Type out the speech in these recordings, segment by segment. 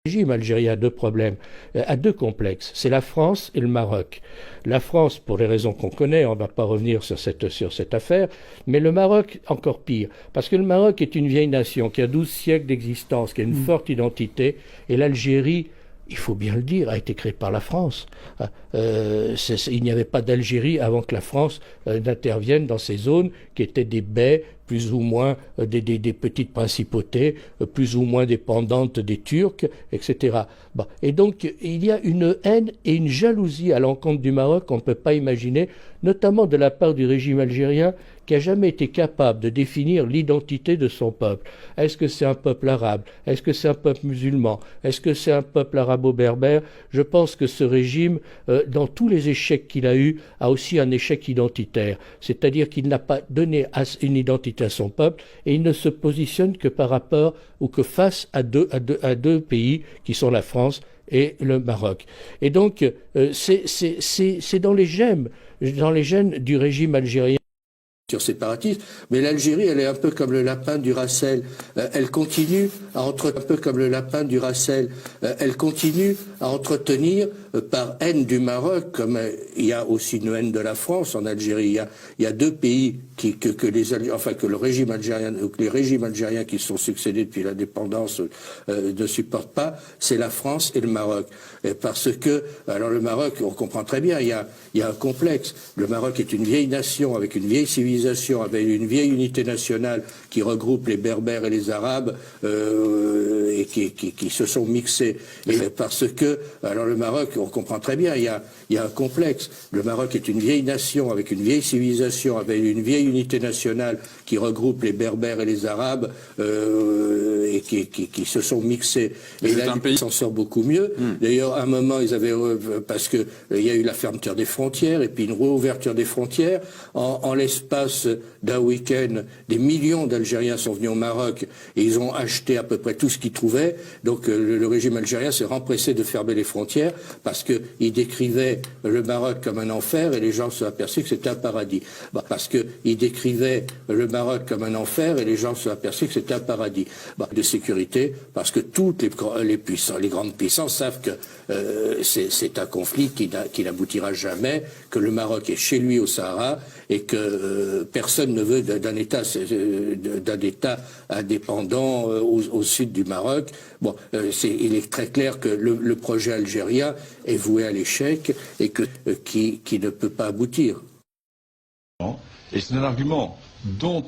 Le régime algérien a deux problèmes, a deux complexes, c'est la France et le Maroc. La France, pour les raisons qu'on connaît, on ne va pas revenir sur cette affaire, mais le Maroc, encore pire, parce que le Maroc est une vieille nation qui a 12 siècles d'existence, qui a une forte identité, et l'Algérie, il faut bien le dire, a été créée par la France. Il n'y avait pas d'Algérie avant que la France n'intervienne dans ces zones qui étaient des baies, plus ou moins des petites principautés, plus ou moins dépendantes des Turcs, etc. Bon. Et donc, il y a une haine et une jalousie à l'encontre du Maroc qu'on ne peut pas imaginer, notamment de la part du régime algérien, qui n'a jamais été capable de définir l'identité de son peuple. Est-ce que c'est un peuple arabe? Est-ce que c'est un peuple musulman? Est-ce que c'est un peuple arabo-berbère? Je pense que ce régime, dans tous les échecs qu'il a eus, a aussi un échec identitaire. C'est-à-dire qu'il n'a pas donné une identité à son peuple et il ne se positionne que par rapport ou que face à deux pays qui sont la France et le Maroc. Et donc, c'est dans les gènes du régime algérien. Séparatiste, mais l'Algérie, elle est un peu comme le lapin du Racel. Elle continue à entretenir par haine du Maroc, comme il y a aussi une haine de la France en Algérie. Il y a deux pays que le régime algérien, ou que les régimes algériens qui se sont succédés depuis l'indépendance ne supportent pas, c'est la France et le Maroc. Parce que, alors le Maroc, on comprend très bien, il y a un complexe. Le Maroc est une vieille nation avec une vieille civilisation, avec une vieille unité nationale qui regroupe les Berbères et les Arabes et qui se sont mixés. Et parce que, alors le Maroc, on comprend très bien, il y a un complexe. Le Maroc est une vieille nation avec une vieille civilisation, avec une vieille unité nationale qui regroupe les Berbères et les Arabes et qui se sont mixés. Et là, il s'en sort beaucoup mieux. D'ailleurs, à un moment, ils avaient parce que il y a eu la fermeture des frontières et puis une réouverture des frontières. En l'espace d'un week-end, des millions d'Algériens sont venus au Maroc et ils ont acheté à peu près tout ce qu'ils trouvaient. Donc le régime algérien s'est empressé de fermer les frontières parce qu'il décrivait le Maroc comme un enfer et les gens se sont aperçus que c'était un paradis. Il décrivait le Maroc comme un enfer et les gens se sont aperçus que c'était un paradis. De sécurité, parce que toutes les grandes puissances savent que c'est un conflit qui n'aboutira jamais, que le Maroc est chez lui au Sahara et que personne ne veut d'un État indépendant au sud du Maroc. Il est très clair que le projet algérien est voué à l'échec et qui ne peut pas aboutir. Et c'est un argument dont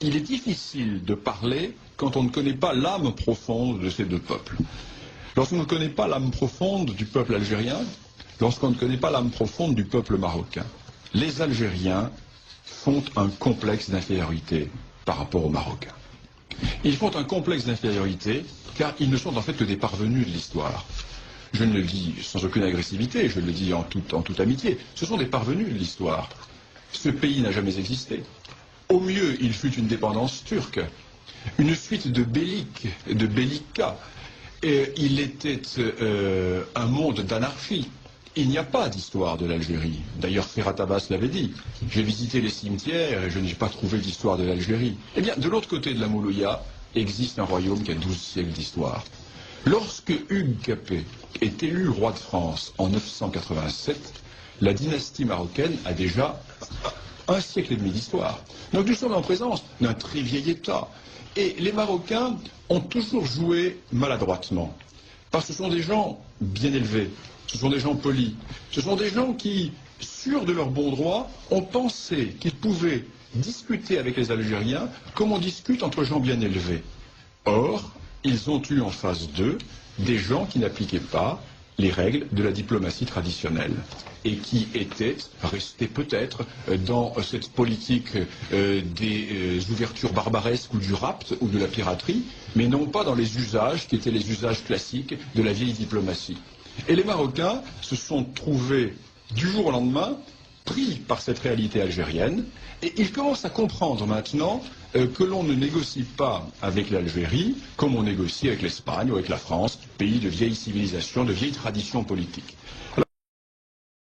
il est difficile de parler quand on ne connaît pas l'âme profonde de ces deux peuples. Lorsqu'on ne connaît pas l'âme profonde du peuple algérien, lorsqu'on ne connaît pas l'âme profonde du peuple marocain, les Algériens font un complexe d'infériorité par rapport aux Marocains. Ils font un complexe d'infériorité car ils ne sont en fait que des parvenus de l'histoire. Je ne le dis sans aucune agressivité, je le dis en toute amitié. Ce sont des parvenus de l'histoire. Ce pays n'a jamais existé. Au mieux, il fut une dépendance turque, une suite de bellica. Il était un monde d'anarchie. Il n'y a pas d'histoire de l'Algérie. D'ailleurs, Ferhat Abbas l'avait dit. J'ai visité les cimetières et je n'ai pas trouvé d'histoire de l'Algérie. Eh bien, de l'autre côté de la Moulouya, existe un royaume qui a 12 siècles d'histoire. Lorsque Hugues Capet est élu roi de France en 987, la dynastie marocaine a déjà un siècle et demi d'histoire. Donc nous sommes en présence d'un très vieil État. Et les Marocains ont toujours joué maladroitement. Parce que ce sont des gens bien élevés, ce sont des gens polis, ce sont des gens qui, sûrs de leur bon droit, ont pensé qu'ils pouvaient discuter avec les Algériens comme on discute entre gens bien élevés. Or, ils ont eu en face d'eux des gens qui n'appliquaient pas les règles de la diplomatie traditionnelle et qui étaient restés peut-être dans cette politique des ouvertures barbaresques ou du rapt ou de la piraterie, mais non pas dans les usages qui étaient les usages classiques de la vieille diplomatie. Et les Marocains se sont trouvés du jour au lendemain pris par cette réalité algérienne et ils commencent à comprendre maintenant que l'on ne négocie pas avec l'Algérie comme on négocie avec l'Espagne ou avec la France, pays de vieille civilisation, de vieille tradition politique. Alors,